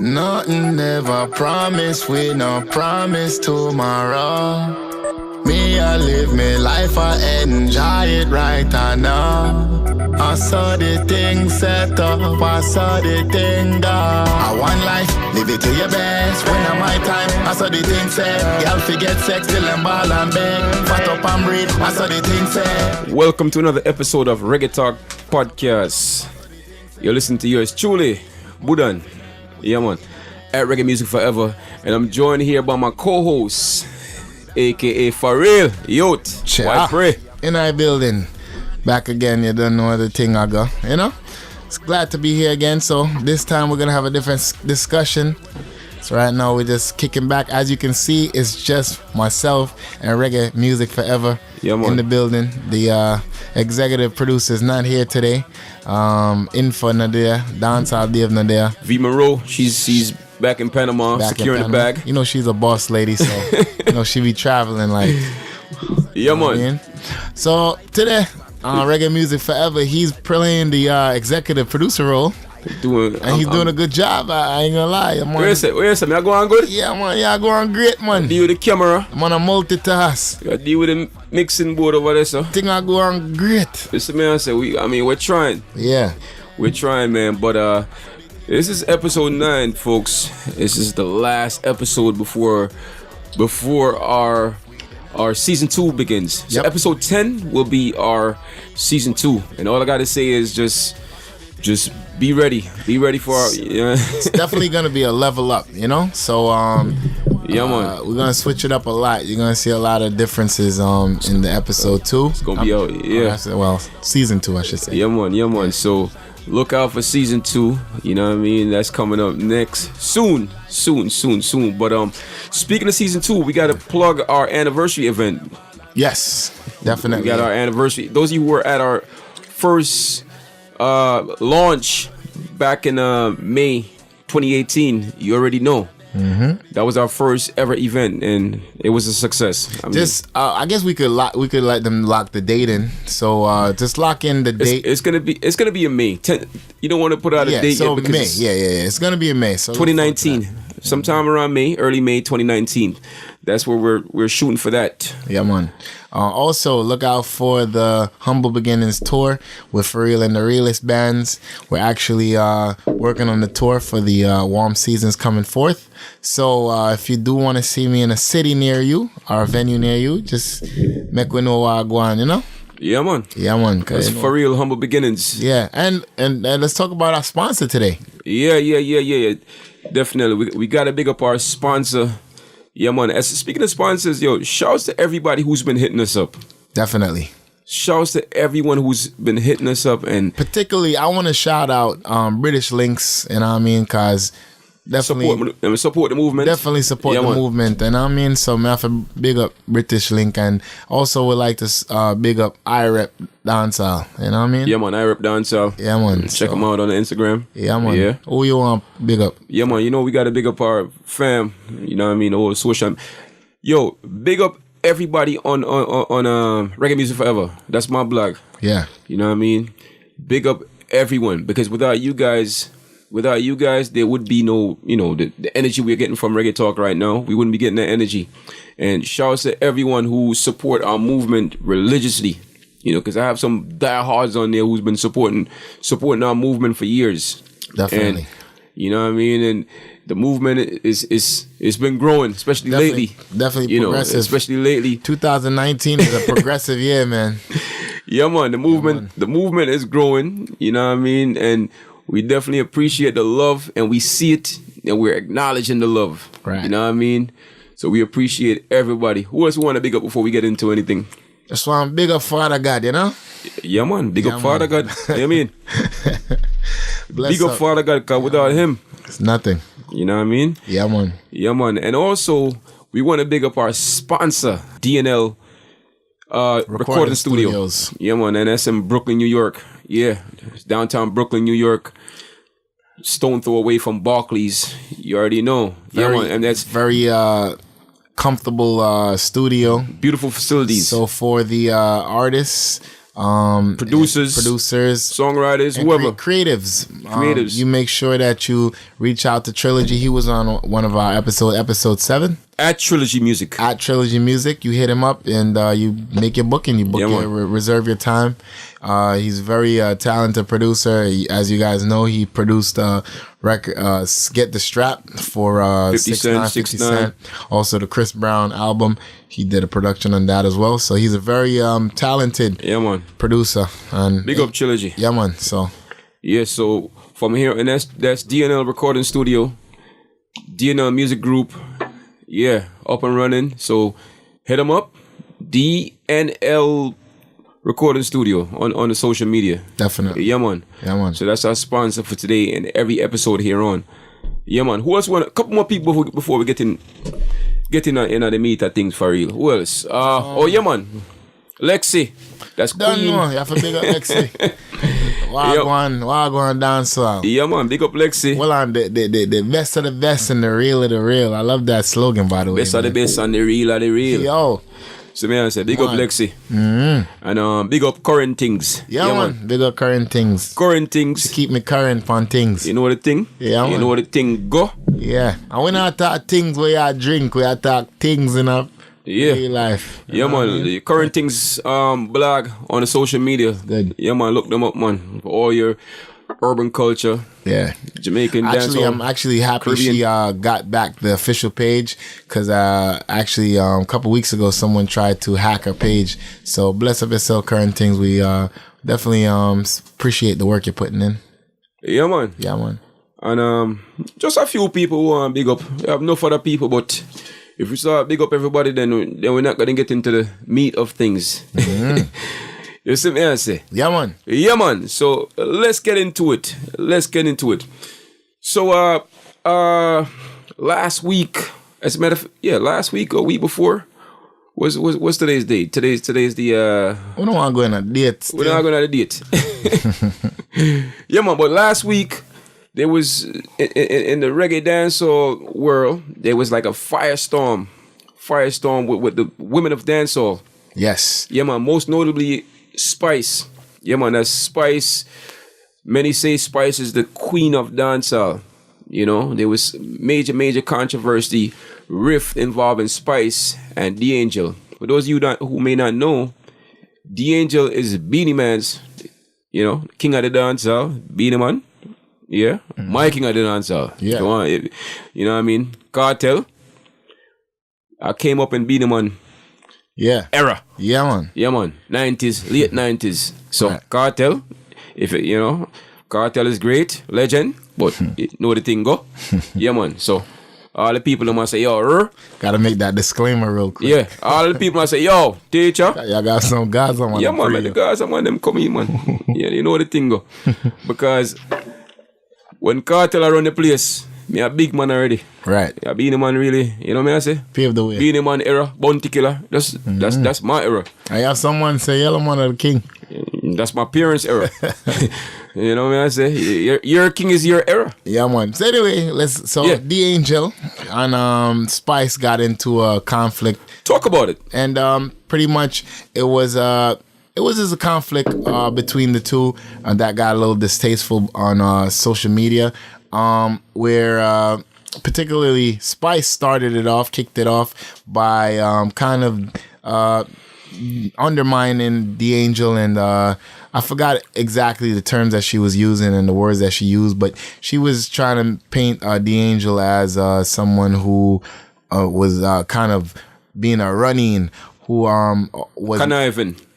Nothing ever promised, we no promise tomorrow. Me, I live me life, I enjoy it right now. I saw the thing set up, I saw the thing down. I want life, live it to your best. When I'm my time, I saw the thing set. Y'all forget sex till I'm ball and beg. Fat up and breathe, I saw the thing set. Welcome to another episode of Reggae Talk Podcast. You're listening to yours truly, Budan. Yeah, man. At Reggae Music Forever. And I'm joined here by my co-host, aka For Real, Youth. Why pray? In our building. Back again, you don't know the thing I go, you know? It's glad to be here again. So this time we're going to have a different discussion. So right now we're just kicking back. As you can see, it's just myself and Reggae Music Forever in the building. The executive producer is not here today. Info not there. Dancehall Dave not there. V Monroe, she's back in Panama, securing the bag. You know she's a boss lady, so you know she be traveling like. Yeah, man. I mean? So today, Reggae Music Forever, he's playing the executive producer role. He's doing a good job. I ain't gonna lie. Where's it? I go on good? Yeah, man. Yeah, I go on great, man. Deal with the camera. I'm on a multitask. You deal with the mixing board over there, so. Think I go on great. Listen, man, I say we're trying. Yeah, we're trying, man. But this is episode 9, folks. This is the last episode before our season 2 begins. So episode 10 will be our season 2, and all I gotta say is just be ready. Be ready for our. It's definitely gonna be a level up, you know. So man. We're gonna switch it up a lot. You're gonna see a lot of differences in the episode 2. It's gonna be out, season 2, I should say. Yeah, man. So look out for season 2. You know what I mean? That's coming up next soon. But speaking of season 2, we gotta plug our anniversary event. Yes, definitely. We got our anniversary. Those of you who were at our first launch back in May 2018, you already know. Mm-hmm. That was our first ever event, and it was a success. I guess we could let them lock the date in. So just lock in the date. It's gonna be in May 10th. You don't want to put out a date yet because May. Yeah. It's gonna be in May. So 2019, sometime around May, early May 2019. That's where we're shooting for that. Yeah, man. Also, look out for the Humble Beginnings tour with For Real and the Realest bands. We're actually working on the tour for the warm seasons coming forth. So if you do want to see me in a city near you or a venue near you, just make we know where I go on, you know? Yeah, man. That's For Real Humble Beginnings. Yeah, and let's talk about our sponsor today. Yeah. Definitely. We got to big up our sponsor. Yeah, man. Speaking of sponsors, shouts to everybody who's been hitting us up. Definitely. Shouts to everyone who's been hitting us up. And particularly, I want to shout out British Links, you know what I mean? Because definitely support the movement. Definitely support the movement. And I mean, so I have to big up British Link, and also would like to big up IREP Dancehall. You know what I mean? Yeah, man. IREP Dancehall. Yeah, man. Check them out on the Instagram. Yeah, man. Yeah. Who you want big up? Yeah, man. You know we got to big up our fam. You know what I mean? All social. Yo, big up everybody on Reggae Music Forever. That's my blog. Yeah. You know what I mean? Big up everyone, because without you guys, there would be no, the energy we're getting from Reggae Talk right now. We wouldn't be getting that energy. And shouts to everyone who support our movement religiously. Because I have some diehards on there who's been supporting our movement for years. Definitely. And, you know what I mean? And the movement it's been growing, especially lately. Definitely progressive. Especially lately. 2019 is a progressive year, man. Yeah, man. The movement is growing. You know what I mean? And we definitely appreciate the love, and we see it, and we're acknowledging the love. Right. You know what I mean? So we appreciate everybody. Who else want to big up before we get into anything? Just want to big up Father God, you know? Yeah, man. Big up Father God. You know what I mean? Big up Father God, because without him, it's nothing. You know what I mean? Yeah, man. Yeah, man. And also, we want to big up our sponsor, DNL Recording Studios. Yeah, man. And that's in Brooklyn, New York. Yeah. It's downtown Brooklyn, New York. Stone throw away from Barclays. You already know. Yeah, man. And that's very comfortable studio. Beautiful facilities. So for the artists, producers, songwriters, whoever, creatives. Creatives. You make sure that you reach out to Trilogy. He was on one of our episode 7. At Trilogy Music. At Trilogy Music, you hit him up and you make your booking. You book reserve your time. He's a very talented producer. As you guys know, he produced record Get the Strap for 50 Cent. Also the Chris Brown album. He did a production on that as well. So he's a very talented producer. And big up Trilogy. Yeah, man. So so from here, and that's DNL Recording Studio, DNL Music Group. Yeah, up and running. So hit them up. DNL Recording Studio on the social media. Definitely. Yeah, man. Yeah, man. So that's our sponsor for today and every episode here on. Yeah, man. Who else want a couple more people before we get in the meat of things for real? Who else? Yeah, man. Lexi. That's Don't Queen. know. You have to big up Lexi. Wagwan dancehall. Yeah, man. Big up Lexi. Well, on the best of the best and the real of the real. I love that slogan, by the way. Best of the best and the real of the real. Yo. So me I say big up Lexi. And big up current things. Yeah, man. Big up current things. Current things. Keep me current on things. You know the thing? Yeah, man. You know the thing go? Yeah. And when I talk things where I drink, we talk things in a real life. Yeah, man. The current things blog on the social media. Good. Yeah, man. Look them up, man. For all your urban culture. Yeah. Jamaican Actually, dancehall. I'm actually happy Caribbean. she got back the official page because actually a couple weeks ago someone tried to hack her page. So bless up yourself, current things. We definitely appreciate the work you're putting in. Yeah, man. Yeah, man. And just a few people who want big up. We have enough other people, but if we start big up everybody, then we're not going to get into the meat of things. You see me I say? Yeah, man. Yeah, man. So let's get into it. So last week, as a matter of last week or week before, what's today's date? Today's the We don't want to go on a date. we're not going on a date. Yeah, man. But last week there was in the reggae dancehall world, there was like a firestorm with the women of dancehall. Yes. Yeah, man. Most notably, Spice. Yeah, man. That's Spice. Many say Spice is the queen of dancehall. You know, there was major controversy, rift involving Spice and D'Angel. For those of you who may not know, D'Angel is Beanie Man's, king of the dancehall, Beanie Man. Yeah, my king of the dancehall. Yeah. Come on, you know what I mean? Kartel. I came up in Beanie Man. Yeah. Era. Yeah, man. Yeah, man. 90s, late 90s. So, Right. Kartel, Kartel is great, legend, but you know the thing go. Yeah, man. So, all the people must say, yo, Gotta make that disclaimer real quick. yeah. All the people must say, yo, teacher. Y'all got some guys on Yeah, man, the guys, I want them come in, man. Yeah, you know the thing go. Because when Kartel run the place, me a big man already. Right. Yeah, Beanie Man really, you know what I say? Pave the way. Beanie Man era, Bounty Killer. That's my era. I have someone say Yellow Man of the King. That's my parents' era. You know what I say? Your king is your era. Yeah, man. So anyway, D'Angel and Spice got into a conflict. Talk about it. And pretty much it was just a conflict between the two that got a little distasteful on social media, where particularly Spice kicked it off by kind of undermining D'Angel, and I forgot exactly the terms that she was using and the words that she used, but she was trying to paint D'Angel as someone who was kind of being a running, who was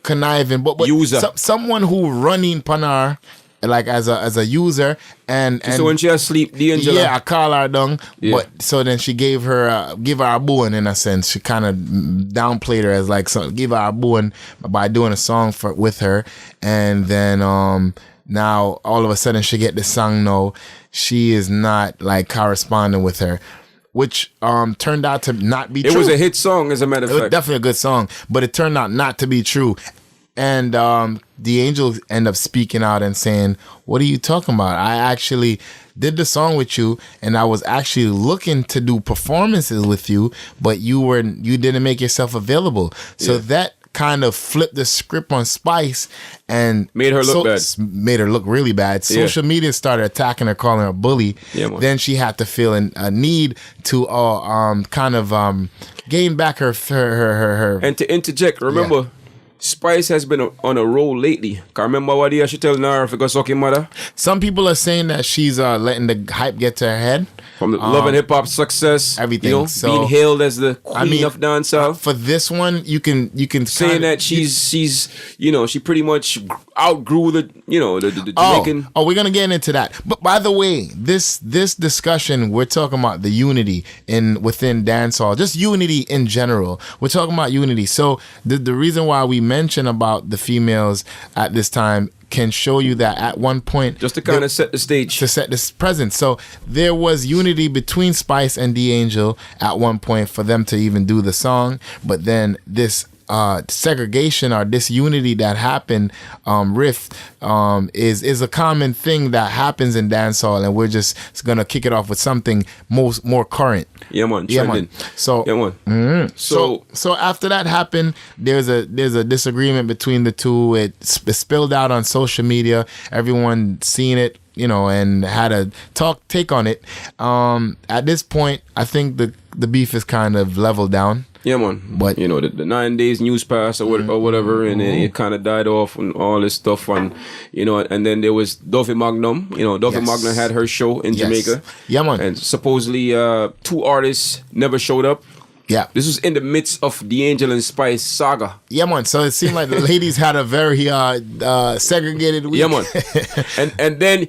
conniving, but user. Someone who running panar like as a user, and so when she asleep, D'Angel. Yeah, I call her down. Yeah. But so then she gave her a bone in a sense. She kind of downplayed her as like, so give her a bone by doing a song with her, and then now all of a sudden she get the song. No, she is not like corresponding with her, which turned out to not be true. It was a hit song, as a matter of fact. It was definitely a good song, but it turned out not to be true. And D'Angel ended up speaking out and saying, "What are you talking about? I actually did the song with you, and I was actually looking to do performances with you, but you didn't make yourself available." So that kind of flipped the script on Spice and made her look bad. Made her look really bad. Social media started attacking her, calling her a bully. Yeah, man. Then she had to feel a need to kind of gain back her. And to interject, remember, Spice has been on a roll lately. Can't remember what she tell Nara if it got sucking mother. Some people are saying that she's letting the hype get to her head. From the love and hip hop success, everything. You know, So, being hailed as the queen of dancehall. For this one, you can saying that she's you know, she pretty much outgrew the Jamaican. Oh, we're gonna get into that. But by the way, this discussion, we're talking about the unity within dancehall, just unity in general. We're talking about unity. So the reason why we mention about the females at this time can show you that at one point, just to kind of set the stage, to set this presence. So there was unity between Spice and D'Angel at one point for them to even do the song, but then this segregation or disunity that happened, rift, is a common thing that happens in dancehall, and we're just gonna kick it off with something more current. Yeah, man. Yeah, man. So, yeah, man. Mm-hmm. So after that happened, there's a disagreement between the two. It spilled out on social media. Everyone seen it, you know, and had a take on it. At this point, I think the beef is kind of leveled down. Yeah, man. But you know, the 9 days news pass or whatever, and then it kind of died off and all this stuff. And you know, and then there was Dovey Magnum. You know, Dovey Magnum had her show in Jamaica. Yeah, man. And supposedly 2 artists never showed up. Yeah. This was in the midst of D'Angel and Spice saga. Yeah, man. So it seemed like the ladies had a very segregated week. Yeah, man. and then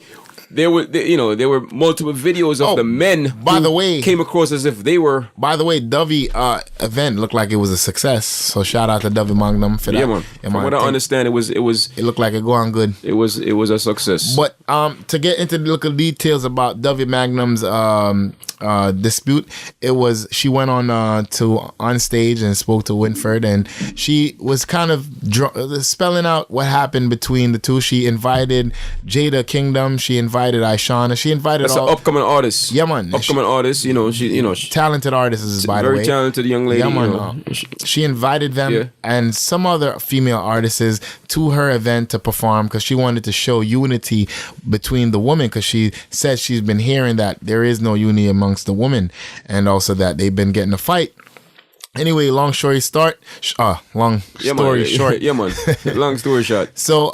there were multiple videos of the men. By the way, came across as if they were. By the way, Dovey event looked like it was a success. So shout out to Dovey Magnum for that. Yeah, man. From what I understand, it was. It looked like it going good. It was a success. But to get into the little details about Dovey Magnum's dispute, she went on stage and spoke to Winford, and she was kind of spelling out what happened between the two. She invited Jada Kingdom. She invited Ishana. She invited That's an upcoming artist. Yeah, man. Upcoming artist. She talented artist, by the way. Very talented young lady. Yeah, man. She invited them and some other female artists to her event to perform because she wanted to show unity between the women, because she said she's been hearing that there is no unity amongst the women, and also that they've been getting a fight. Anyway, long story short. Yeah, man. Long story short. So,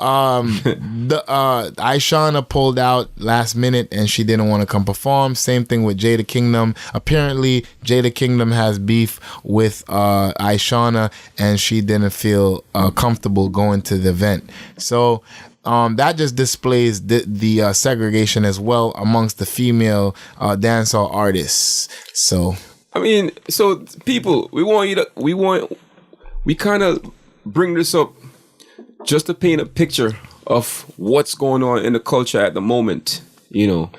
Ishana pulled out last minute and she didn't want to come perform. Same thing with Jada Kingdom. Apparently, Jada Kingdom has beef with Ishana, and she didn't feel comfortable going to the event. So, that just displays the segregation as well amongst the female dancehall artists. So. I mean, so people, we kind of bring this up just to paint a picture of what's going on in the culture at the moment. You know,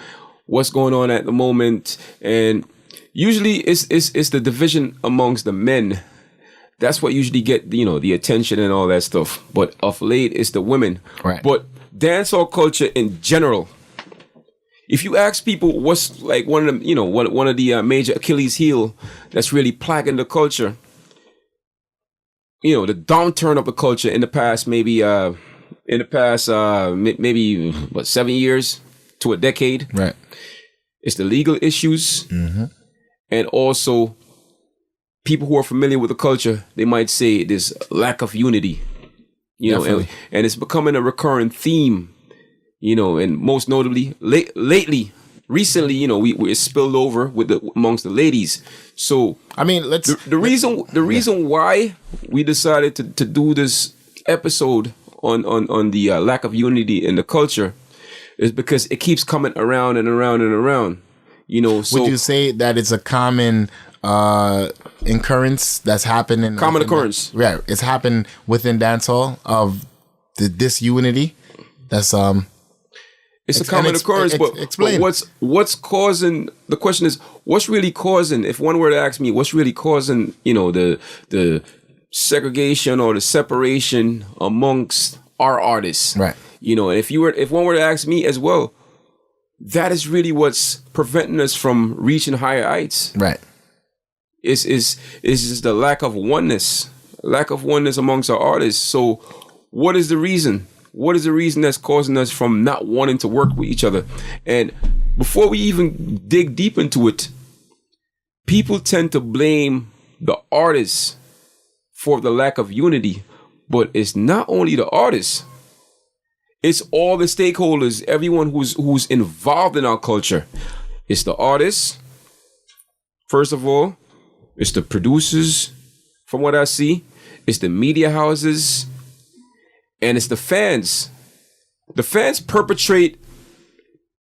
what's going on at the moment, and usually it's the division amongst the men. That's what usually get the attention and all that stuff. But of late, it's the women. Right. But dancehall culture in general. If you ask people what's like one of the major Achilles heel that's really plaguing the culture, the downturn of the culture in the past, maybe 7 years to a decade. Right. It's the legal issues, and also people who are familiar with the culture, they might say this lack of unity. And it's becoming a recurring theme. And most notably, recently, we spilled over amongst the ladies. So, I mean, the reason why we decided to do this episode on the lack of unity in the culture is because it keeps coming around and around and around. So would you say that it's a common occurrence that's happening? Common occurrence. Yeah, it's happened within dancehall of the disunity. That's It's a common occurrence, but what's causing? The question is, what's really causing? If one were to ask me, what's really causing? The segregation or the separation amongst our artists, right? And if one were to ask me as well, that is really what's preventing us from reaching higher heights, right? Is the lack of oneness, lack of oneness amongst our artists. So what is the reason? What is the reason that's causing us from not wanting to work with each other? And before we even dig deep into it, people tend to blame the artists for the lack of unity. But it's not only the artists. It's all the stakeholders, everyone who's involved in our culture. It's the artists, first of all. It's the producers, from what I see. It's the media houses. And it's the fans. The fans perpetrate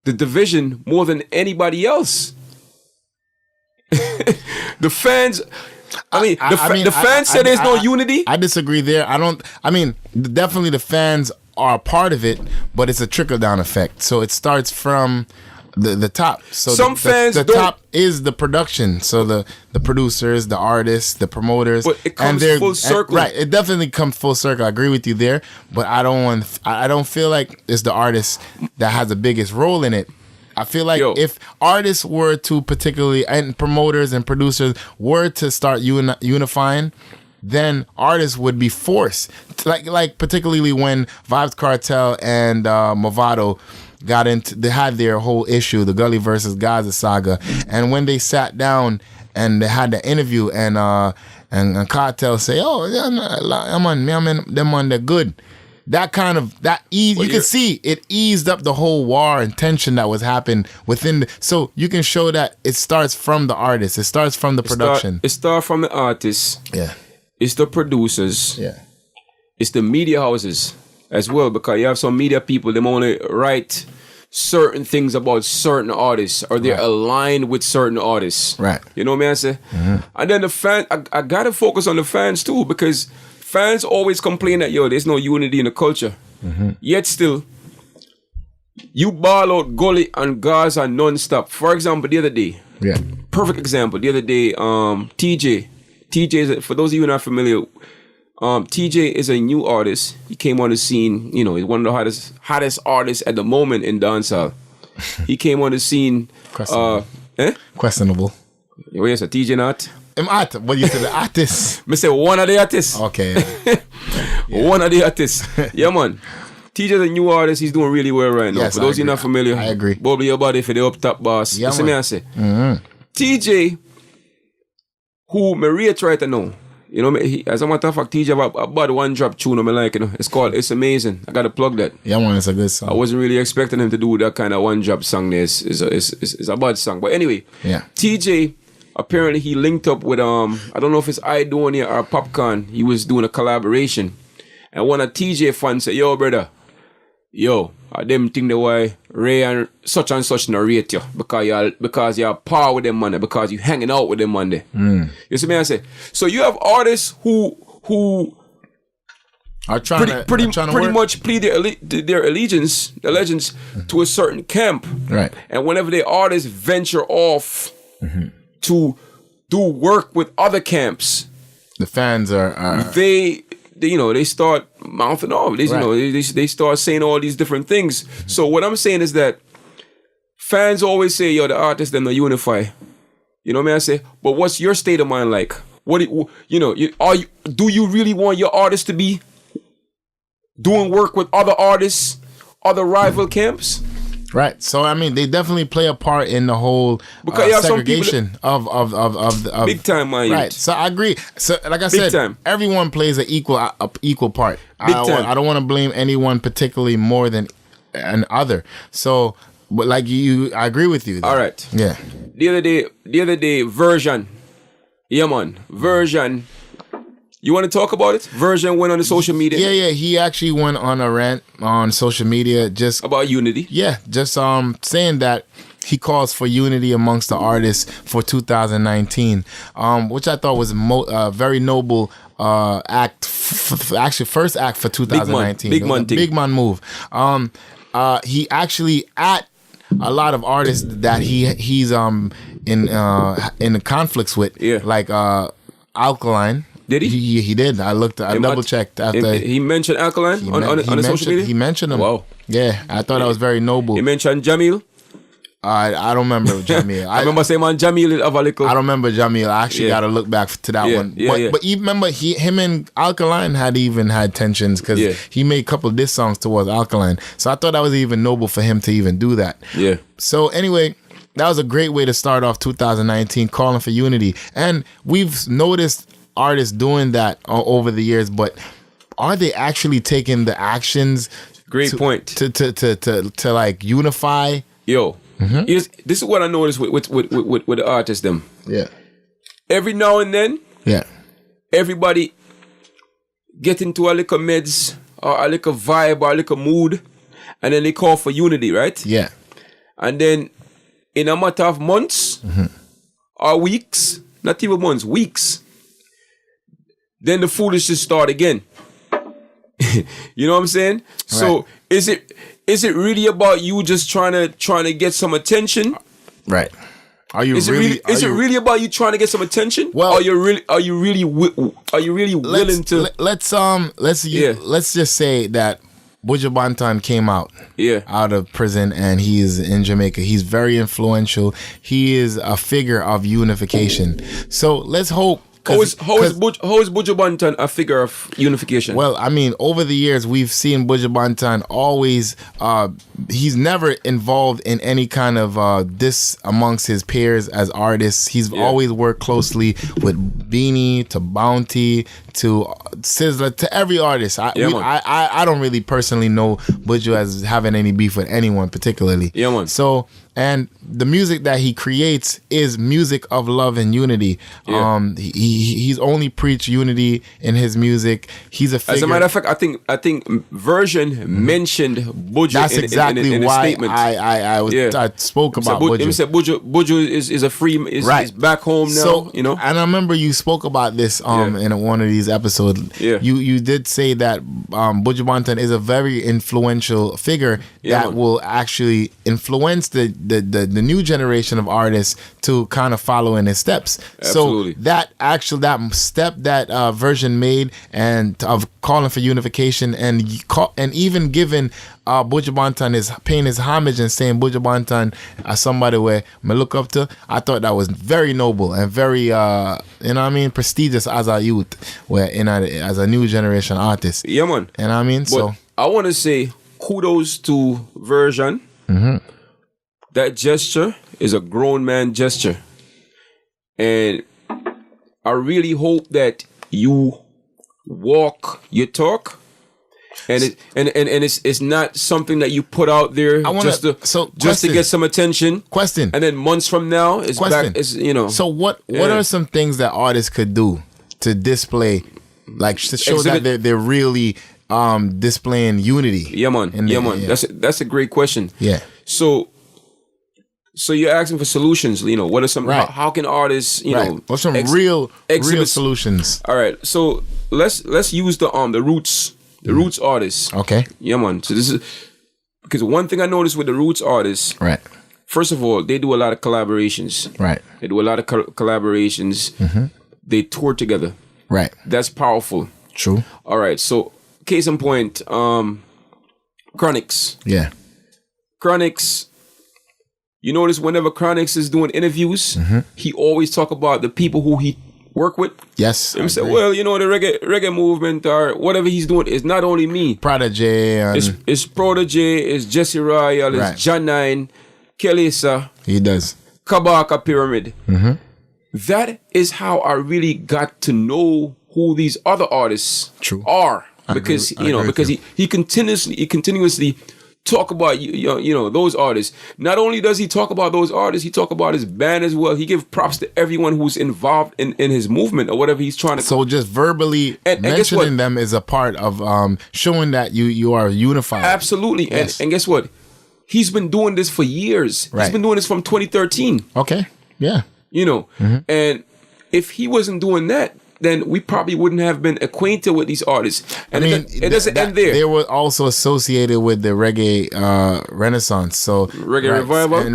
the division more than anybody else. The fans... the fans say there's no unity. I disagree there. Definitely the fans are a part of it, but it's a trickle-down effect. So it starts from the top. So some fans the top is the production. So the producers, the artists, the promoters. But it comes full circle. Right. It definitely comes full circle. I agree with you there. But I don't feel like it's the artist that has the biggest role in it. I feel like if artists were to particularly, and promoters and producers were to start unifying, then artists would be forced. Like particularly when Vybz Kartel and Movado they had their whole issue, the Gully versus Gaza saga, and when they sat down and they had the interview, and Kartel say, "Oh, yeah, I'm on them on the good." That ease, you can see it eased up the whole war and tension that was happening within. So you can show that it starts from the artist. It starts from the production. It starts from the artists. Yeah. It's the producers. Yeah. It's the media houses as well, because you have some media people, they only write certain things about certain artists, or they're aligned with certain artists. Right. You know what I say? Mm-hmm. And then the fan, I gotta focus on the fans too, because fans always complain that, there's no unity in the culture. Mm-hmm. Yet still, you ball out Gully and Gaza non-stop. For example, the other day, perfect example, the other day, TJ is, for those of you who are not familiar, TJ is a new artist. He came on the scene, he's one of the hottest artists at the moment in dancehall. He came on the scene. Questionable. What you say, TJ not? What you said, the artist? I say one of the artists. Okay. One of the artists. Yeah, man. TJ's a new artist. He's doing really well right now. Yes, for those who are not familiar, I agree. Bubble your body for the up top boss. Yeah, Listen, man. I say. TJ, who Maria tried to know. As a matter of fact, TJ have about one drop tune I like, It's called It's Amazing. I gotta plug that. Yeah, man, it's a good song. I wasn't really expecting him to do that kind of one drop song there. It's a bad song. But anyway, TJ, apparently he linked up with I don't know if it's Idonia or Popcorn. He was doing a collaboration. And one of TJ fans said, "Yo, brother, them think the why Ray and such narrate you because you're par with them money, because you hanging out with them money." You see me I say? So you have artists who are pretty much plead their allegiance to a certain camp. Right. And whenever the artists venture off to do work with other camps, the fans are they start mouthing off. They start saying all these different things. So what I'm saying is that fans always say, the artists them not unify. You know what I say? But what's your state of mind like? Do you really want your artists to be doing work with other artists, other rival camps? Right. So they definitely play a part in the whole segregation of big time, man. Right. So I agree. So like I said, everyone plays an equal part. I don't want to blame anyone particularly more than an other. So, but like I agree with you. All right. Yeah. The other day, Version. Yeah, man. Version. You want to talk about it? Version went on the social media. Yeah. He actually went on a rant on social media just about unity. Yeah, just saying that he calls for unity amongst the artists for 2019, which I thought was a very noble act. Actually, first act for 2019. Big man move. He actually at a lot of artists that he's in conflicts with. Yeah. Like Alkaline. Did he? He did. I double checked after. He mentioned Alkaline on the social media? He mentioned him. Wow. Yeah, I thought that was very noble. He mentioned Jamil? I don't remember Jamil. I remember saying man Jamil of a little. I don't remember Jamil. I actually got to look back to that one. But even remember him and Alkaline had tensions because he made a couple of diss songs towards Alkaline. So I thought that was even noble for him to even do that. Yeah. So anyway, that was a great way to start off 2019, calling for unity. And we've noticed artists doing that over the years, but are they actually taking the actions? Great point. To like unify. Yo, this is what I noticed with the artists them. Yeah. Every now and then, everybody get into a little meds or a little vibe or a little mood, and then they call for unity, right? Yeah. And then in a matter of months or weeks, not even months, weeks, then the foolishness start again. You know what I'm saying? Right. So is it really about you just trying to get some attention? Right. Is it really about you trying to get some attention? Well, are you really willing to? Let's just say that Buju Banton came out of prison and he's in Jamaica. He's very influential. He is a figure of unification. So let's hope. How is Buju Banton a figure of unification? Well, I mean, over the years, we've seen Buju Banton always, he's never involved in any kind of diss amongst his peers as artists. He's always worked closely with Beanie to Bounty to Sizzler to every artist. I don't really personally know Buju as having any beef with anyone particularly. Yeah, man. So, and the music that he creates is music of love and unity. Yeah. He's only preached unity in his music. He's a figure. As a matter of fact, I think Version mentioned Buju. That's exactly in why a statement. I spoke about Buju. He said Buju is a free is back home now. So, you know, and I remember you spoke about this in one of these episodes. Yeah. You did say that Buju Banton is a very influential figure that will actually influence the new generation of artists to kind of follow in his steps. Absolutely. So that step that Version made and of calling for unification and even giving Buju Banton paying his homage and saying Buju Banton as somebody where I look up to, I thought that was very noble and very prestigious as a youth, as a new generation artist. Yeah, man. You know what I mean? But so I want to say kudos to Version. Mm-hmm. That gesture is a grown man gesture. And I really hope that you walk your talk. And it's not something that you put out there just to get some attention. Question. And then months from now it's back. It's, you know. So what are some things that artists could do to display, like to show that they're really displaying unity? Yeah, man. That's a great question. Yeah. So you're asking for solutions, you know, what are some, how can artists, you know, what's some real solutions? All right. So let's use the roots artists. Okay. Yeah, man. So this is, because one thing I noticed with the roots artists, right. First of all, they do a lot of collaborations. Right. They do a lot of collaborations. Mm-hmm. They tour together. Right. That's powerful. True. All right. So case in point, Chronix. Yeah. Chronix. You notice whenever Chronix is doing interviews, he always talk about the people who he work with. Yes. He say, well, you know, the reggae movement or whatever he's doing is not only me. Prodigy. It's Prodigy, it's Jesse Royal, it's Janine, Kelisa. He does. Kabaka Pyramid. Mm-hmm. That is how I really got to know who these other artists are. Because, because he continuously talk about those artists. Not only does he talk about those artists, he talk about his band as well. He give props to everyone who's involved in his movement or whatever he's trying to. So just verbally mentioning them is a part of showing that you are unified. Absolutely. Yes. And guess what? He's been doing this for years. Right. He's been doing this from 2013. Okay. Yeah. You know, and if he wasn't doing that, then we probably wouldn't have been acquainted with these artists. And it doesn't end there. They were also associated with the reggae renaissance. So reggae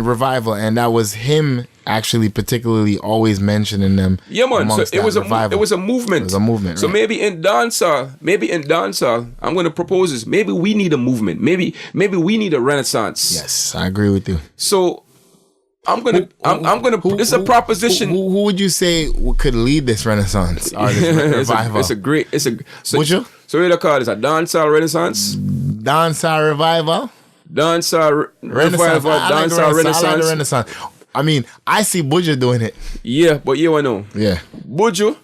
revival. And that was him actually particularly always mentioning them. Yeah, man. So it was a movement. It was a movement. So maybe in dancehall, I'm going to propose this. Maybe we need a movement. Maybe we need a renaissance. Yes, I agree with you. So This is a proposition. Who would you say could lead this Renaissance artist revival? Would you? So what do you call this? A dancehall Renaissance? Dancehall revival? Dancehall revival, dancehall Renaissance. I like the Renaissance. I mean, I see Buju doing it. Yeah, but you want to know. Yeah. Buju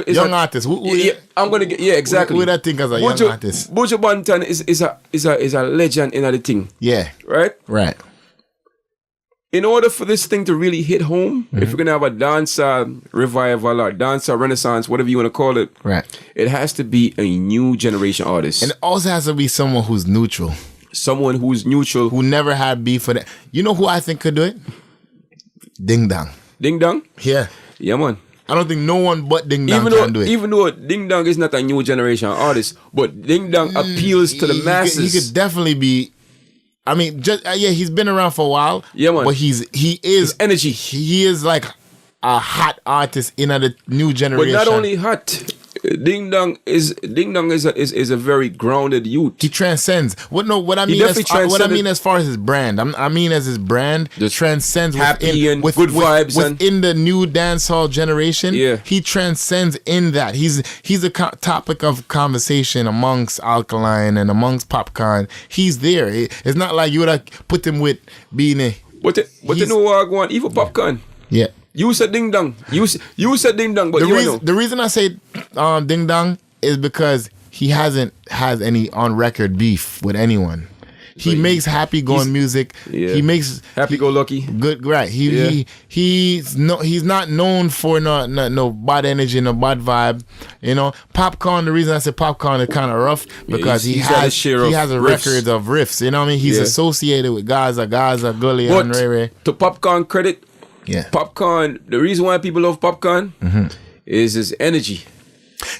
is young artist. I'm gonna get exactly. Who that think as a young artist? Buju Banton is a legend in the thing. Yeah. Right. In order for this thing to really hit home, if you're gonna have a dancehall revival or dancehall Renaissance, whatever you want to call it, right, it has to be a new generation artist, and it also has to be someone who's neutral. Someone who's neutral, who never had beef with it. You know who I think could do it? Ding Dong. Ding Dong? Yeah, man. I don't think no one but Ding Dong can do it. Even though Ding Dong is not a new generation artist, but Ding Dong appeals to the masses. He could definitely be. I mean, he's been around for a while. Yeah, man. But he is energy. He is like a hot artist in the new generation. But not only hot. Ding Dong is a very grounded youth. He transcends. What I mean as far as his brand. I mean as his brand transcends happy and good vibes within the new dancehall generation. Yeah. He transcends in that. He's a topic of conversation amongst Alkaline and amongst Popcorn. He's there. It's not like you would have put him with Beanie. But you know what I want? Even Popcorn. Yeah. You said Ding Dong. You said Ding Dong, but the reason I say Ding Dong is because he hasn't had any on record beef with anyone. He makes happy going music. Yeah. He makes happy go lucky. Good, right? He's not known for no bad energy, no bad vibe. You know, Popcorn. The reason I say Popcorn is kind of rough because he has a record of riffs. You know what I mean? He's associated with Gaza, Gully, and Ray Ray. To Popcorn credit. Yeah. Popcorn, the reason why people love Popcorn is his energy.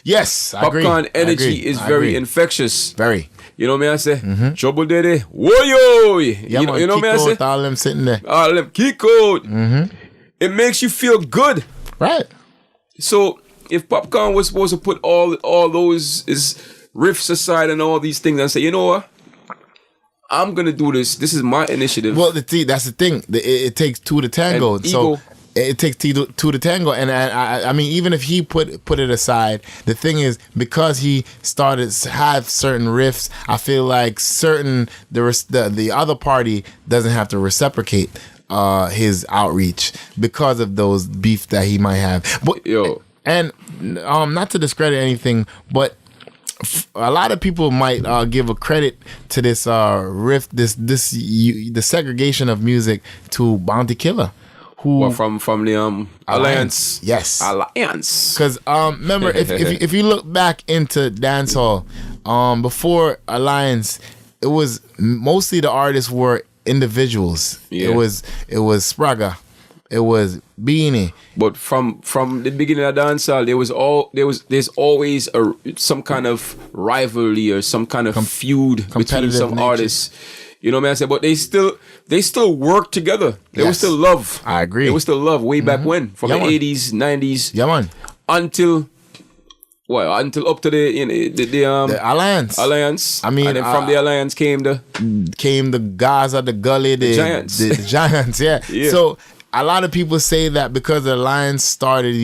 Yes, I agree. Popcorn energy is very infectious. Very. You know what I say? Trouble Daddy. Whoa, yeah, you know what I say? All them sitting there. All them kick out. It makes you feel good. Right. So if Popcorn was supposed to put all those riffs aside and all these things and say, you know what? I'm gonna do this. This is my initiative. Well, that's the thing. It takes two to tango. So it takes two to tango. And I mean, even if he put it aside, the thing is because he started to have certain riffs, I feel like the other party doesn't have to reciprocate his outreach because of those beef that he might have. But and not to discredit anything, but a lot of people might give a credit to this riff, the segregation of music to Bounty Killer, who from the Alliance. Yes, Alliance. Because remember, if you look back into dancehall, before Alliance, it was mostly the artists were individuals. Yeah. It was Spraga. It was Beanie. But from the beginning of dancehall, there's always some kind of rivalry or some kind of feud between some nature. Artists. You know what I say? But they still work together. There was still love. I agree. There was still love way back when, from the 80s, 90s. Yeah, man. Until up to the Alliance. Alliance. I mean, and then from the Alliance came the Gaza, the Gully, the Giants. The Giants. Yeah. So a lot of people say that because the Alliance started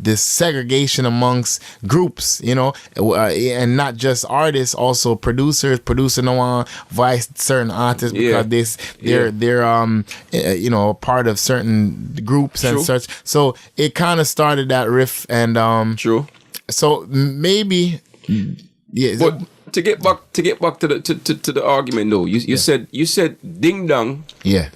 this segregation amongst groups, you know, and not just artists, also producers no one vice certain artists because they're you know, part of certain groups and such. So it kind of started that riff and True. So maybe but to get back to the argument though, you said Ding Dong. Yeah.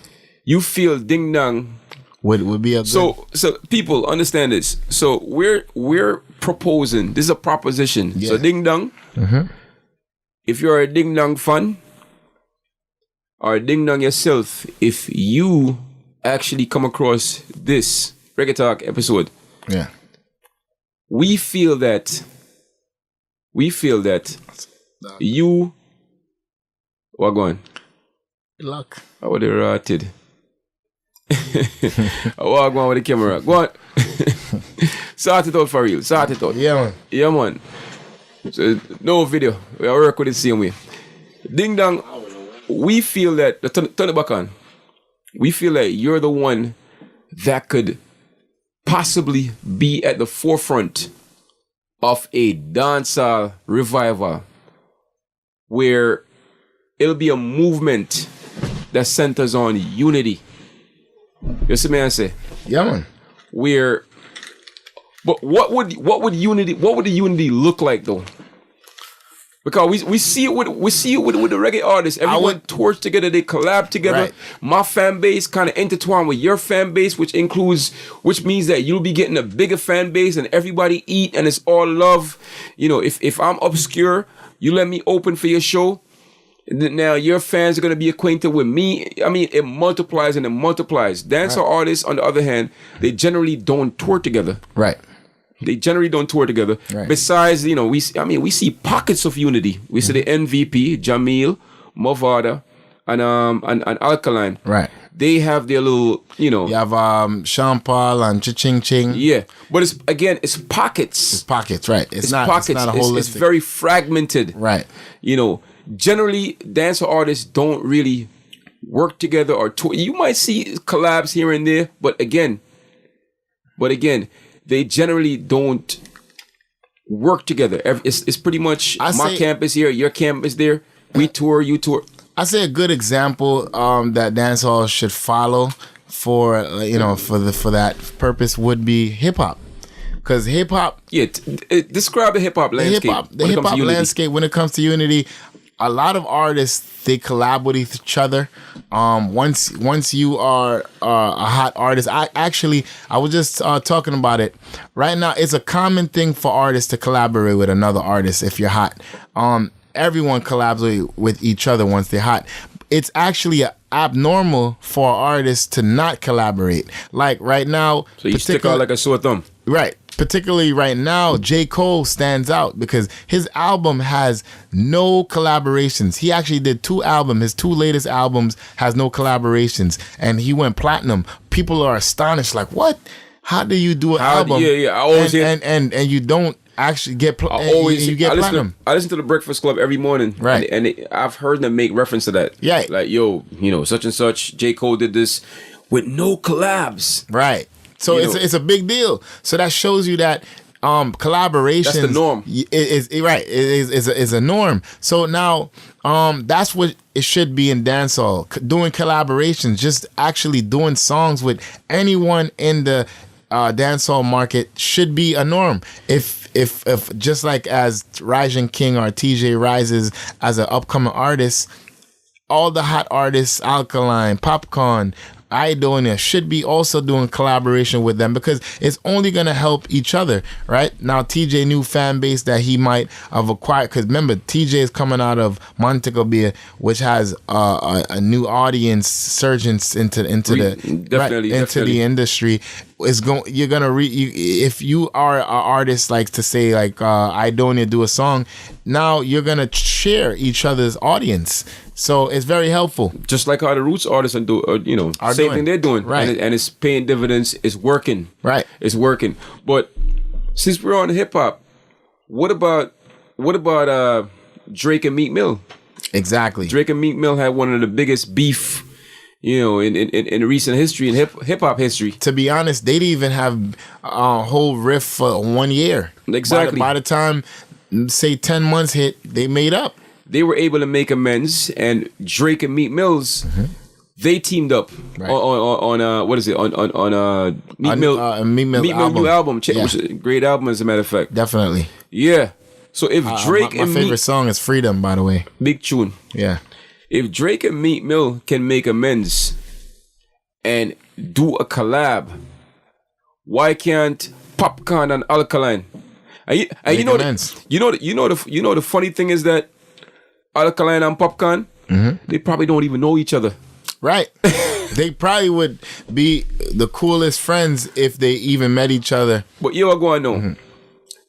You feel Ding Dong would be a good... So people understand this. So we're proposing. This is a proposition. Yeah. So Ding Dong. If you're a Ding Dong fan or a Ding Dong yourself, if you actually come across this Reggae Talk episode, we feel that you what going? Good luck. I would have rotted. I walk on with the camera. Go on. Sort it out for real. Sort it out. Yeah, man. Yeah, man. So, no video. We work with it the same way. Ding Dong, we feel that... Turn it back on. we feel like you're the one that could possibly be at the forefront of a dancehall revival where it'll be a movement that centers on unity. You see me I say? Yeah, man. But what would the unity look like though? Because we see it with the reggae artists. Everyone tours together, they collab together. Right. My fan base kind of intertwined with your fan base, which means that you'll be getting a bigger fan base and everybody eat and it's all love. You know, if I'm obscure, you let me open for your show. Now your fans are gonna be acquainted with me. I mean, it multiplies and it multiplies. Dancehall artists, on the other hand, they generally don't tour together. Right. They generally don't tour together. Right. Besides, you know, we see pockets of unity. We see the MVP, Jamil, Movada, and Alkaline. Right. They have their little, you know. You have Sean Paul and Ching Ching. Yeah, but it's pockets. It's pockets, right? It's not pockets. It's not a holistic. It's very fragmented. Right. You know, generally, dancehall artists don't really work together or tour. You might see collabs here and there, but again, they generally don't work together. It's pretty much my camp is here, your camp is there. We tour, you tour. I say a good example that dancehall should follow for that purpose would be hip hop, because hip hop. Yeah, describe the hip hop landscape. The hip hop landscape when it comes to unity. A lot of artists, they collab with each other. Once you are a hot artist, I was just talking about it. Right now, it's a common thing for artists to collaborate with another artist if you're hot. Everyone collabs with each other once they're hot. It's actually abnormal for artists to not collaborate. Like right now, so you stick out like a sore thumb. Right. Particularly right now, J. Cole stands out because his album has no collaborations. He actually did 2 albums. His 2 latest albums has no collaborations, and he went platinum. People are astonished, like, what? How do you do an album? Yeah. I always hear, and you don't actually get platinum. I listen to the Breakfast Club every morning, right? And I've heard them make reference to that. Yeah, like, yo, you know, such and such. J. Cole did this with no collabs, right? So it's a big deal. So that shows you that collaboration. That's the norm. Is right. It is a norm. So now that's what it should be in dancehall. Doing collaborations, just actually doing songs with anyone in the dancehall market should be a norm. If just like as Rising King or TJ rises as an upcoming artist, all the hot artists, Alkaline, Popcorn, Idonia should be also doing collaboration with them, because it's only going to help each other, right? Now, TJ new fan base that he might have acquired, because remember, TJ is coming out of Montego Bay, which has a new audience surgence into the industry. If you are an artist, like to say like Idonia do a song, now you're gonna share each other's audience. So it's very helpful. Just like how the roots artists same thing they're doing, right? And it's paying dividends. It's working, right? It's working. But since we're on hip hop, what about Drake and Meek Mill? Exactly. Drake and Meek Mill had one of the biggest beef, in recent history, in hip hop history. To be honest, they didn't even have a whole riff for 1 year. Exactly. By the time, say 10 months hit, they made up. They were able to make amends, and Drake and Meek Mills, they teamed up on what is it on Meek Mill new album, which is a great album as a matter of fact. Definitely. Yeah. So if Drake my favorite song is Freedom, by the way. Big tune. Yeah. If Drake and Meek Mill can make amends and do a collab, why can't Popcorn and Alkaline? And the funny thing is that Alkaline and Popcorn, they probably don't even know each other. Right. They probably would be the coolest friends if they even met each other. But you are going to know.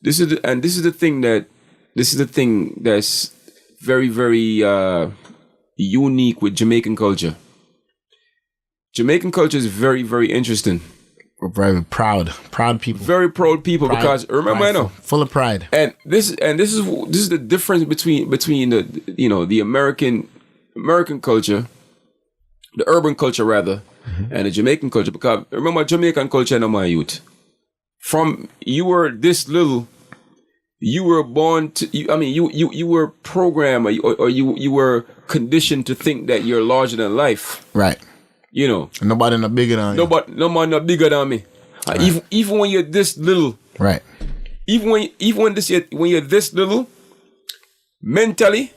This is the thing that's very, very unique with Jamaican culture. Jamaican culture is very, very interesting. We're very proud people. Very proud people, because remember, I know, full of pride. And this is the difference between the American culture, the urban culture rather, and the Jamaican culture. Because remember, Jamaican culture, no, my youth. From you were this little, you were born to. You were programmed, or you were conditioned to think that you're larger than life. Right. You know. Nobody not bigger than you. Nobody not bigger than me. Right. Even when you're this little. Right. Even when you're this little, mentally,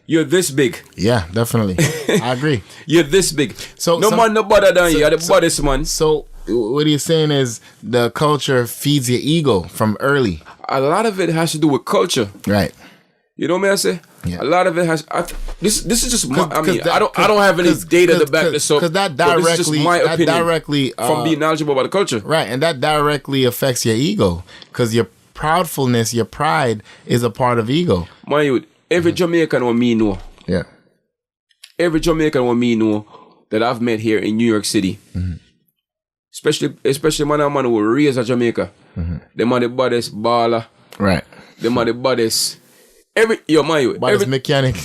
you're this big. Yeah, definitely. I agree. You're this big. So man no better than you. You're the baddest man. So what he's saying is the culture feeds your ego from early. A lot of it has to do with culture. Right. You know what I say? Yeah. A lot of it has. This is just my. I don't have any data to back this up. Because that directly from being knowledgeable about the culture. Right, and that directly affects your ego because your proudfulness, your pride is a part of ego. My youth, every Jamaican want me know. Yeah. Every Jamaican want me know that I've met here in New York City. Especially man who were raised in Jamaica. Them are the baddest baller. Right. Them are the baddest. Every mechanic.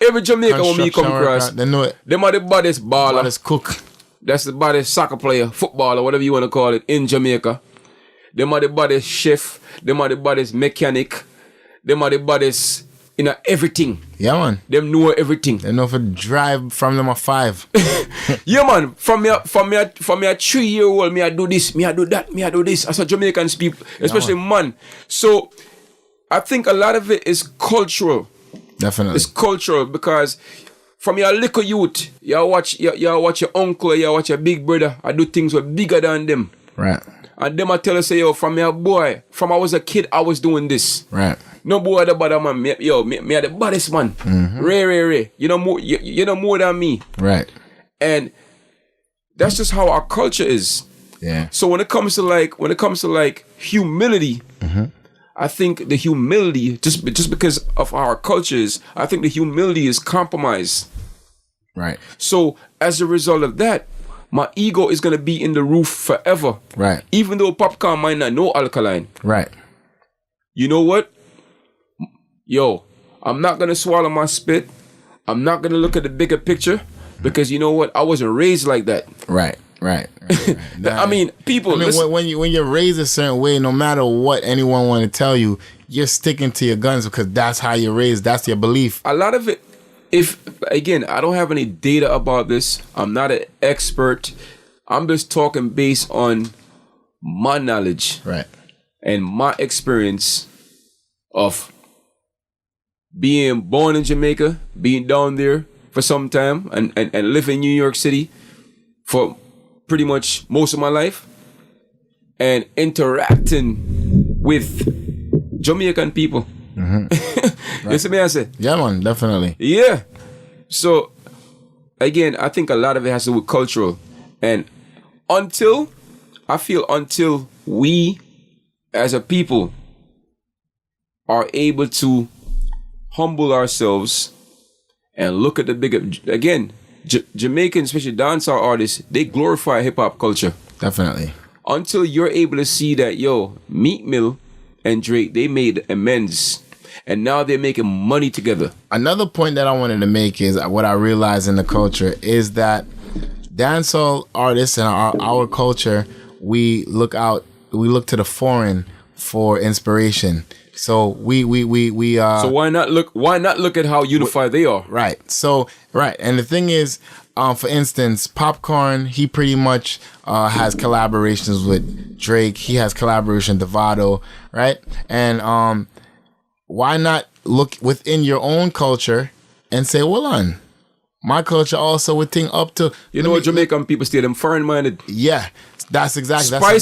Every Jamaican when me come across, they know it. Them are the baddest baller. Baddest cook. That's the baddest soccer player, footballer, whatever you want to call it, in Jamaica. Them are the baddest chef. Them are the baddest mechanic. Them are the baddest in everything. Yeah, man. Them know everything. They know if to drive from them at 5. Yeah, man. From me a 3-year-old, me I do this, me I do that, me I do this. As a Jamaican people, especially man. So I think a lot of it is cultural. Definitely. It's cultural because from your little youth, you watch your uncle, you watch your big brother, I do things were bigger than them. Right. And them I tell us, say, yo, from your boy, from I was a kid, I was doing this. Right. No boy the bad man. Me are the baddest man. Ray. You know more than me. Right. And that's just how our culture is. Yeah. So when it comes to like humility, I think the humility, just because of our cultures, I think the humility is compromised. Right. So as a result of that, my ego is gonna be in the roof forever. Right. Even though popcorn might not know alkaline. Right. You know what? Yo, I'm not gonna swallow my spit. I'm not gonna look at the bigger picture because you know what? I wasn't raised like that. Right. I mean, people. When you're raised a certain way, no matter what anyone want to tell you, you're sticking to your guns because that's how you're raised. That's your belief. A lot of it. I don't have any data about this. I'm not an expert. I'm just talking based on my knowledge, right, and my experience of being born in Jamaica, being down there for some time, and live in New York City for pretty much most of my life, and interacting with Jamaican people. Right. You see me I say? Yeah, man, definitely. Yeah. So, again, I think a lot of it has to do with cultural. And until we as a people are able to humble ourselves and look at the bigger, again, Jamaicans, especially dancehall artists, they glorify hip-hop culture. Definitely. Until you're able to see that, yo, Meek Mill and Drake, they made amends. And now they're making money together. Another point that I wanted to make is what I realized in the culture is that dancehall artists and our culture, we look to the foreign for inspiration. So we so why not look at how unified they are? Right. So right. And the thing is, for instance, Popcorn, he pretty much has collaborations with Drake. He has collaboration with Devado, right? And why not look within your own culture and say, well, on my culture also would think up to... You know what Jamaican people stay them foreign-minded. Yeah, that's exactly...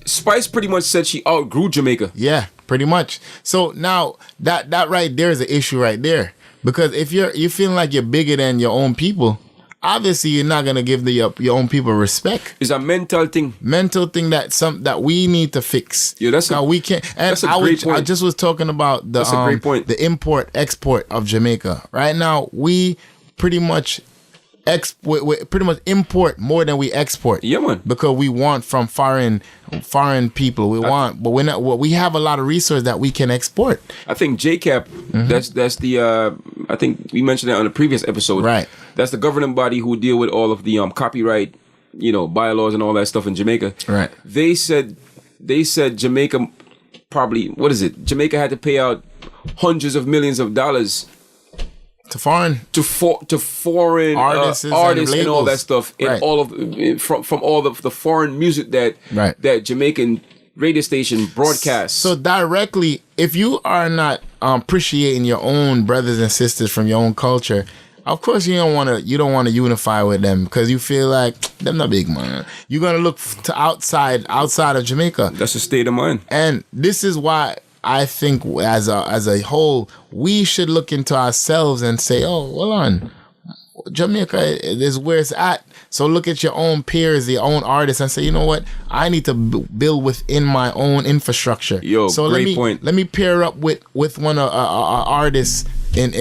Spice pretty much said she outgrew Jamaica. Yeah, pretty much. So now, that right there is an issue right there. Because if you're feeling like you're bigger than your own people, obviously you're not going to give your own people respect. It's a mental thing. Mental thing that we need to fix. Yeah, that's now we can't. And that's a great point. I just was talking about the a great point. The import export of Jamaica. Right now we pretty much import more than we export. Yeah, man. Because we want from foreign people. But we're not. We have a lot of resources that we can export. I think JCAP. That's the. I think we mentioned that on the previous episode. Right. That's the governing body who deal with all of the copyright bylaws and all that stuff in Jamaica. Right. They said Jamaica probably, what is it? Jamaica had to pay out hundreds of millions of dollars to foreign artists and all that stuff, and all of from all the foreign music that Jamaican radio station broadcasts. So directly, if you are not appreciating your own brothers and sisters from your own culture, of course you don't want to unify with them because you feel like they're not big, man. You're gonna look to outside of Jamaica. That's a state of mind, and this is why I think as a whole we should look into ourselves and say, oh, hold on, Jamaica is where it's at. So look at your own peers, your own artists, and say, you know what? I need to build within my own infrastructure. So great point. Let me pair up with one artist in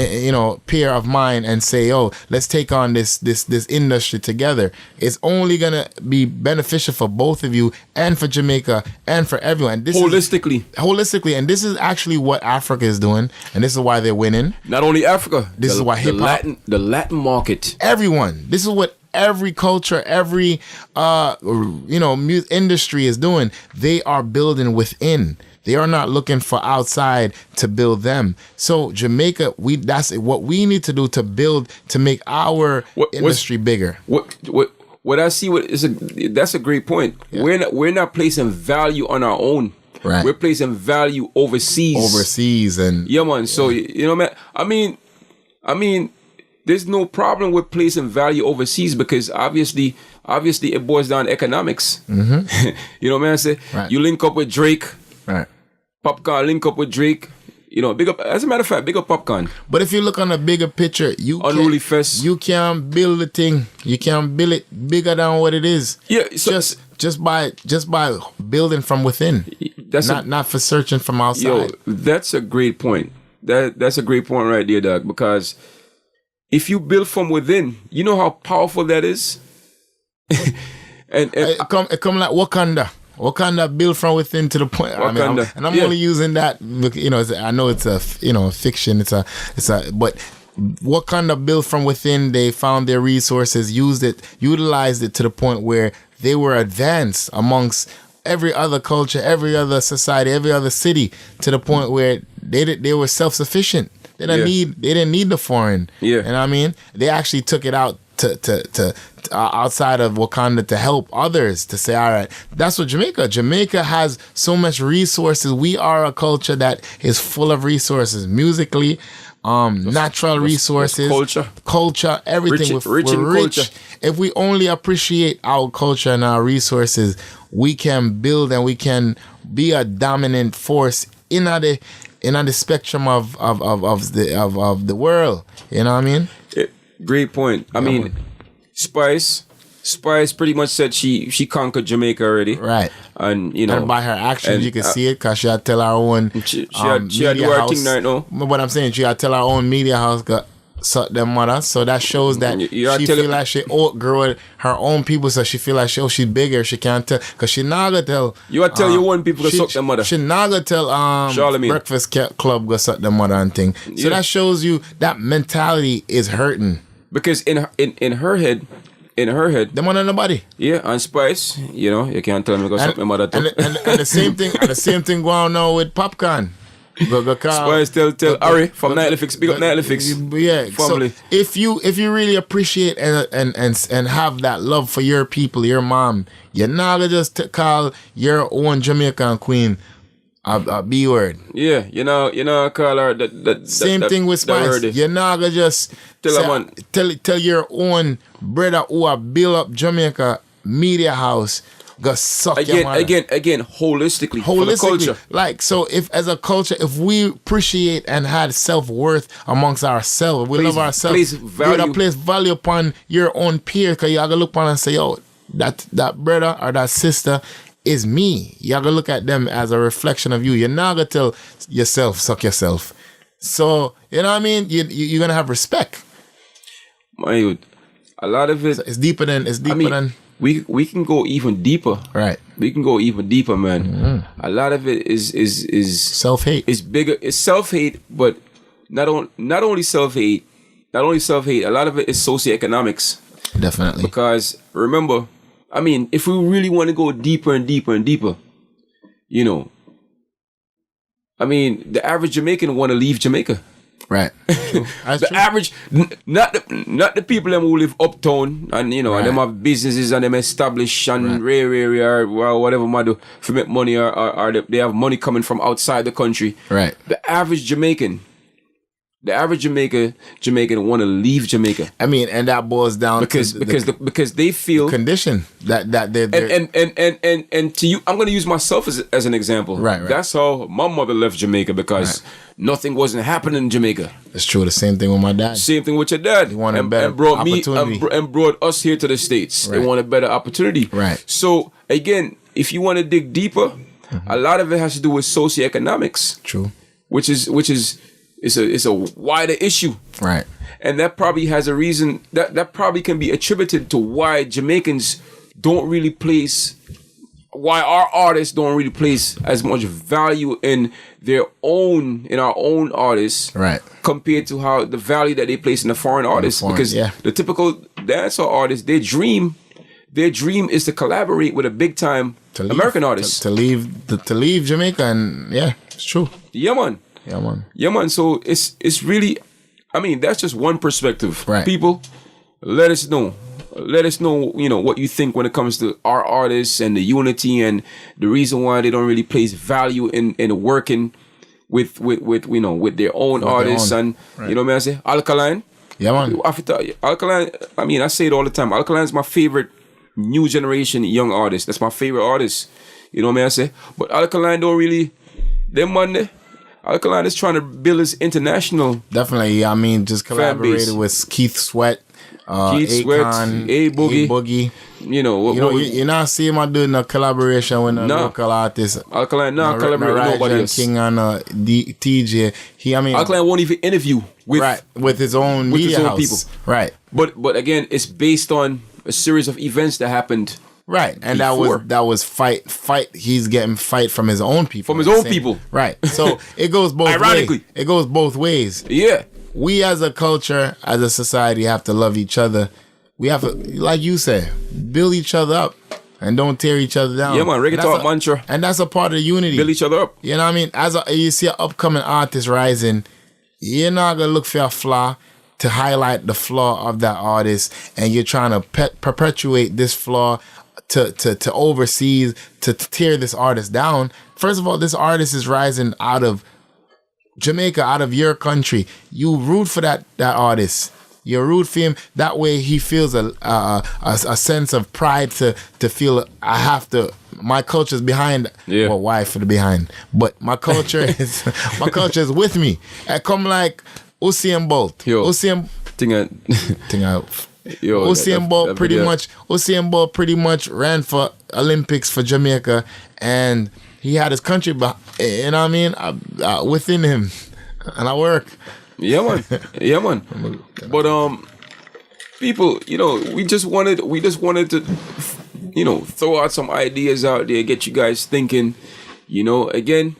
peer of mine and say, oh, let's take on this industry together. It's only gonna be beneficial for both of you and for Jamaica and for everyone. Holistically, and this is actually what Africa is doing, and this is why they're winning. Not only Africa, this is why hip hop, the Latin market, everyone. This is what every culture, every industry is doing. They are building within. They are not looking for outside to build them. So Jamaica, that's what we need to do to build, to make our industry bigger. What I see that's a great point. Yeah. We're not placing value on our own. Right. We're placing value overseas. And yeah, man. So man. I mean, there's no problem with placing value overseas because obviously it boils down to economics. Mm-hmm. You know what I say? Right. You link up with Drake. Right. Popcorn link up with Drake. Big up. As a matter of fact, big up Popcorn. But if you look on a bigger picture, you can't build the thing. You can't build it bigger than what it is. Yeah. So, just by building from within. Not for searching from outside. Yo, that's a great point. That's a great point right there, Doug. Because if you build from within, you know how powerful that is. and it come like Wakanda. Wakanda built from within to the point. Wakanda. I'm only using that. I know it's a fiction. It's a but Wakanda built from within. They found their resources, utilized it to the point where they were advanced amongst every other culture, every other society, every other city, to the point where they were self-sufficient. They didn't need the foreign. Yeah. And I mean, they actually took it out to outside of Wakanda to help others, to say, all right, that's what Jamaica has so much resources. We are a culture that is full of resources musically, natural resources, culture, everything. Rich in rich. culture. If we only appreciate our culture and our resources, we can build and we can be a dominant force in the spectrum of the world. You know what I mean? Great point. I mean, Spice pretty much said she conquered Jamaica already. Right. And and by her actions you can see it, because she had to tell our own she had her thing right now. What I'm saying, she had to tell our own media house got suck them mother. So that shows that she feel like she outgrow her own people, so she feel like she's bigger. She can't tell, because she not gonna tell. You are tell your own people to suck them mother. She not gonna tell Charlemagne. Breakfast Club go suck them mother and thing. So that shows you that mentality is hurting. Because in her head, them one on nobody. Yeah, and Spice, you can't tell me go suck my mother too. And the same thing going on now with Popcorn. Go Spice tell Ari from Nightly Fix, big up Nightly Fix. Yeah, family. So if you really appreciate and have that love for your people, your mom, you're not gonna just call your own Jamaican queen a B word. Yeah, call her that. Same thing with Spice. You're not gonna just tell your own brother who build up Jamaica media house go suck your mother. Again, holistically for the culture. Like, so if as a culture, if we appreciate and had self-worth amongst ourselves, we love ourselves, you would place value upon your own peers, because you gotta look upon and say, yo, that brother or that sister is me. You gotta look at them as a reflection of you. You're not gonna tell yourself, suck yourself. So, you know what I mean? You're gonna have respect. My youth, a lot of it, it's deeper than we can go even deeper. Right. We can go even deeper, man. Mm-hmm. A lot of it is self-hate. It's bigger. It's self-hate, but not only self-hate. A lot of it is socioeconomics. Definitely. Because remember, I mean, if we really want to go deeper and deeper and deeper, you know, I mean, the average Jamaican want to leave Jamaica. Right. The true. Average, not the people them who live uptown and, you know, and them have businesses and them established and rare or whatever do to make money or they have money coming from outside the country. Right. The average Jamaican want to leave Jamaica. I mean, and that boils down because they feel the condition that they're and to you, I'm going to use myself as an example. Right. That's how my mother left Jamaica because nothing wasn't happening in Jamaica. It's true. The same thing with my dad. Same thing with your dad. He wanted and, a better and brought opportunity. and brought us here to the States. Right. They want a better opportunity. Right. So again, if you want to dig deeper, a lot of it has to do with socioeconomics. True. Which is it's a wider issue. Right. And that probably has a reason that probably can be attributed to why Jamaicans don't really place, why our artists don't really place as much value in our own artists, right, compared to how the value that they place in the foreign artists. Because the typical dancehall artists, their dream is to collaborate with a big time American artist. To leave Jamaica, and it's true. Yeah, man. Yeah, man. So it's really, I mean, that's just one perspective. Right. People, let us know. You know, what you think when it comes to our artists and the unity and the reason why they don't really place value in working with you know, with their own artists and you know what I say? Alkaline. Yeah, man. Alkaline. I mean, I say it all the time. Alkaline is my favorite new generation young artist. That's my favorite artist. You know what I say? But Alkaline don't really. Them Monday. Alkaline is trying to build his international. Definitely. I mean, just collaborated with Keith Sweat, Akon, A Boogie. You know, you're not seeing my doing a collaboration with a local artist. Alkaline collaborate with nobody else. King and TJ. Alkaline won't even interview with his own media his own house. People. Right. But again, it's based on a series of events that happened. Right, and before. that was fight. He's getting fight from his own people. From his own people. Right. So it goes both Ironically. ways. It goes both ways. Yeah. We as a culture, as a society, have to love each other. We have to, like you said, build each other up and don't tear each other down. Yeah, man. Reggae Talk mantra. And that's a part of the unity. Build each other up. You know what I mean? As you see an upcoming artist rising, you're not gonna look for a flaw to highlight the flaw of that artist, and you're trying to perpetuate this flaw to overseas, to tear this artist down. First of all, this artist is rising out of Jamaica, out of your country. You root for that artist. You root for him. That way he feels a sense of pride to feel I have to. My culture's behind. Yeah. Well, why for the behind? But my culture is with me. I come like Usain Bolt. Usain Bolt pretty much ran for Olympics for Jamaica, and he had his country, you know what I mean, within him, and I work. Yeah, man. But people, you know, we just wanted to, you know, throw out some ideas out there, get you guys thinking. You know, again,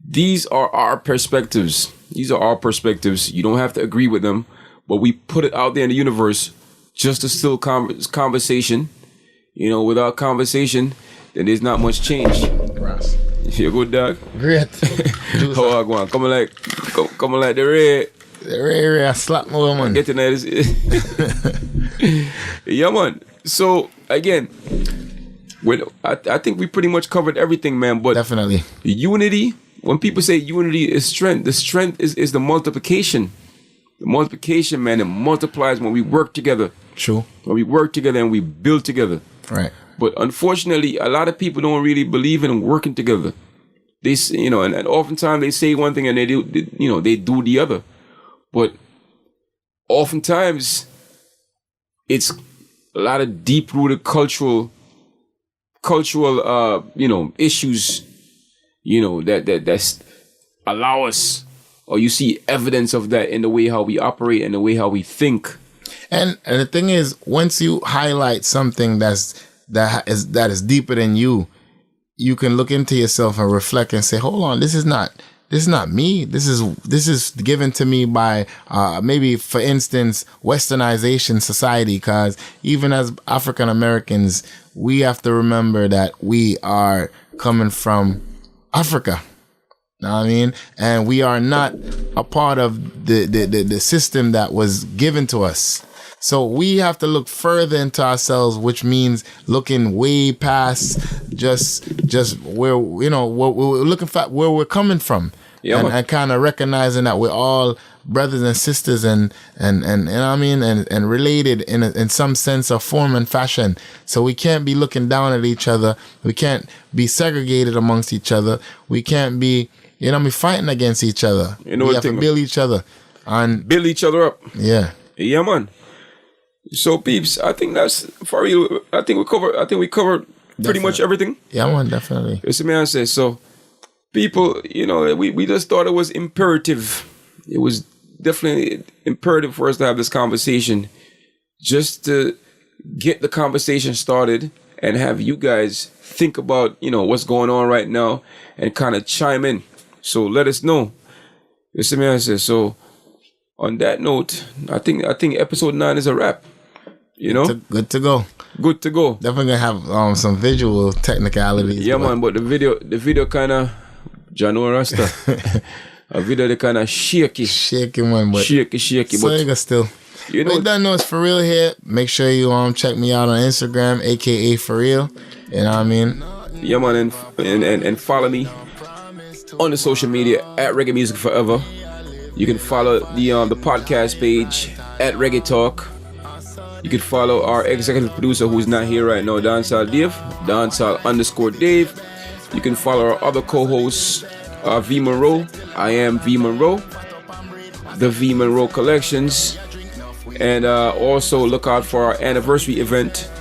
these are our perspectives. You don't have to agree with them, but we put it out there in the universe just to still conversation. You know, without conversation, then there's not much change. Ross. You good, dog? Great. How I go on? Coming like the red. The red, I slap my woman. Getting that is. Yeah, man. So again, I think we pretty much covered everything, man. But definitely, unity. When people say unity is strength, the strength is the multiplication. The multiplication, man, it multiplies when we work together. True. When we work together and we build together. Right. But unfortunately, a lot of people don't really believe in working together. They, you know, and oftentimes they say one thing and they do the other. But oftentimes, it's a lot of deep-rooted cultural, you know, issues, you know, that's allow us, or you see evidence of that in the way how we operate and the way how we think. And the thing is, once you highlight something that is deeper than you, you can look into yourself and reflect and say, hold on, this is not this is not me. This is given to me by maybe, for instance, westernization society. Because even as African Americans, we have to remember that we are coming from Africa. Know what I mean? And we are not a part of the system that was given to us. So we have to look further into ourselves, which means looking way past just where, what we're looking for, where we're coming from. Yeah, and kind of recognizing that we're all brothers and sisters and you know what I mean, and related in some sense or form and fashion. So we can't be looking down at each other. We can't be segregated amongst each other. We can't be, fighting against each other. We have to build each other and build each other up. Yeah. Yeah, man. So, peeps, I think that's for real. I think we covered pretty much everything. Yeah, man, definitely. It's the man says. So, people, we just thought it was imperative. It was definitely imperative for us to have this conversation, just to get the conversation started and have you guys think about, what's going on right now and kind of chime in. So let us know. It's the man says. So, on that note, I think episode 9 is a wrap. Good to go. Good to go. Definitely gonna have some visual technicalities. Yeah, man. But the video kind of Jano Rasta. A video that kind of shaky, man. But shaky. So but you still. You don't know it's for real here. Make sure you check me out on Instagram, aka For Real. You know what I mean? Yeah, man, and follow me on the social media at Reggae Music Forever. You can follow the podcast page at Reggae Talk. You can follow our executive producer who's not here right now, Dancehall Dave, Dancehall_Dave. You can follow our other co-hosts, V Monroe. I am V Monroe, the V Monroe Collections. And also look out for our anniversary event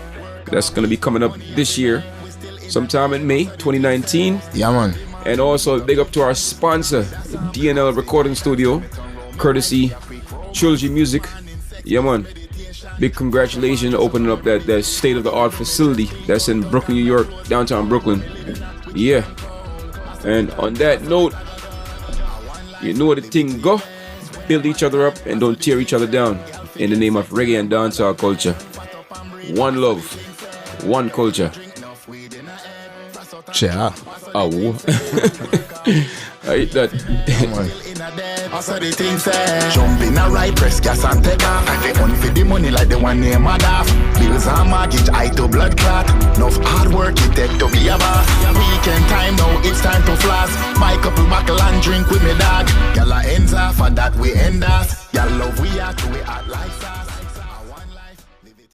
that's going to be coming up this year, sometime in May 2019. Yeah, man. And also big up to our sponsor, DNL Recording Studio, courtesy Trilogy Music. Yeah, man. Big congratulations on opening up that state-of-the-art facility that's in Brooklyn, New York, downtown Brooklyn. Yeah. And on that note, you know where the thing go. Build each other up and don't tear each other down. In the name of reggae and dancehall culture. One love, one culture. Yeah. Oh, I hate that. Jump in a right, press gas and take off. I take money for the money like the one named Madaf. Bills and mortgage, eye to blood clot. Enough hard work it take to be a boss. Weekend time now, it's time to floss. Buy couple buckle and drink with me dog. Y'all ends off, for that we end us. Y'all love we are to we act like sauce.